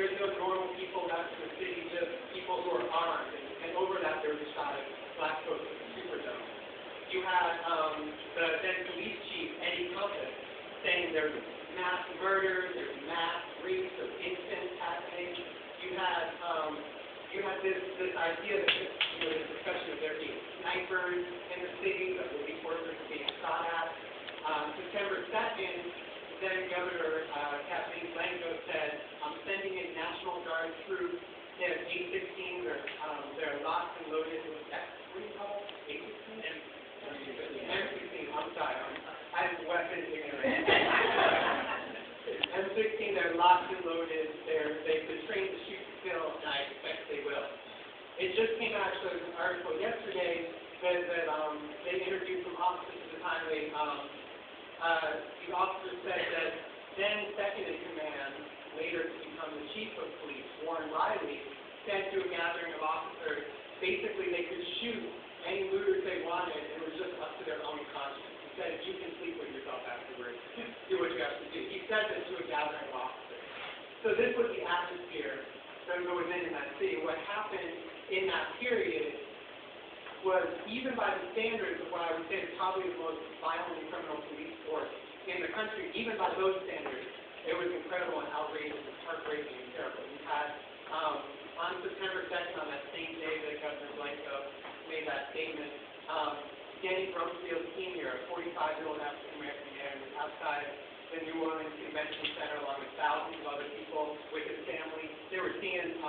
There's no normal people left in the city, just people who are armed. And over that, there was a shot of black folks at the Superdome. You had the then police chief, Eddie Compass, saying there's mass murders, there's mass rapes of infants happening. You had this idea that this discussion of there being snipers in the city, that police workers are being shot at. September 2nd, then Governor Kathleen Blanco said, I'm sending in National Guard troops. They have A-16, they're locked and loaded with what do you call it? A-16? M16, I'm sorry. I have weapons ignorant. M16, they're locked and loaded. They've been trained to shoot to kill, and I expect they will. It just came out, so there's an article yesterday that they interviewed some officers at the time. The officer said that then second in command, later to become the chief of police, Warren Riley, said to a gathering of officers, basically they could shoot any looters they wanted, and it was just up to their own conscience. He said, you can sleep with yourself afterwards. Do what you have to do. He said this to a gathering of officers. So this was the atmosphere that was in that city. What happened in that period was, even by the standards of what I would say is probably the most violent and criminal police force in the country, even by those standards, it was incredible and outrageous and heartbreaking and terrible. We had, on September 2nd, on that same day that Governor Blanco made that statement, Danny Brumfield Sr., a 45-year-old African-American man, was outside the New Orleans Convention Center along with thousands of other people with his family. They were seeing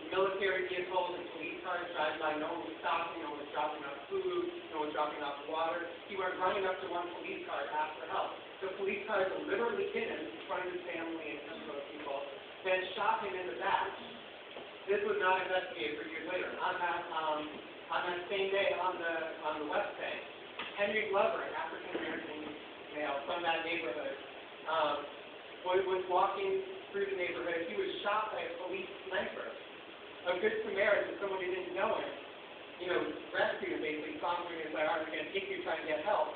military vehicles and police cars drive by. No one was stopping, no one was dropping off food, no one was dropping off water. He went running up to one police car to ask for help. The police car deliberately hit him in front of his family and some other people, then shot him in the back. This was not investigated for years later. On that same day on the West Bank, Henry Glover, an African-American male from that neighborhood, was walking through the neighborhood. He was shot by a police sniper. A good Samaritan, someone who didn't know him, rescued him, basically, saw him and was like, all right, we're going to take you, try and get help.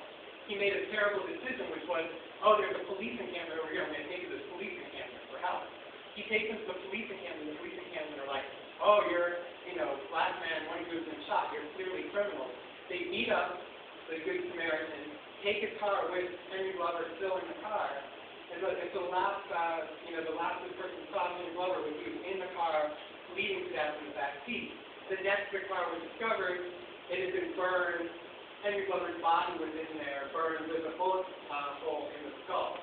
He made a terrible decision, which was, oh, there's a police encampment over here, I'm going to take you to this police encampment for help. He takes him to the police encampment, and the police encampment are like, oh, you're, black man, one who's been shot, you're clearly criminal. They beat up the good Samaritan, take his car with Henry Glover still in the car, and so the last person saw Henry Glover was he was in the car, bleeding to death in the back seat. The next the car was discovered, it had been burned. Henry Glover's body was in there, burned with a bullet hole in the skull.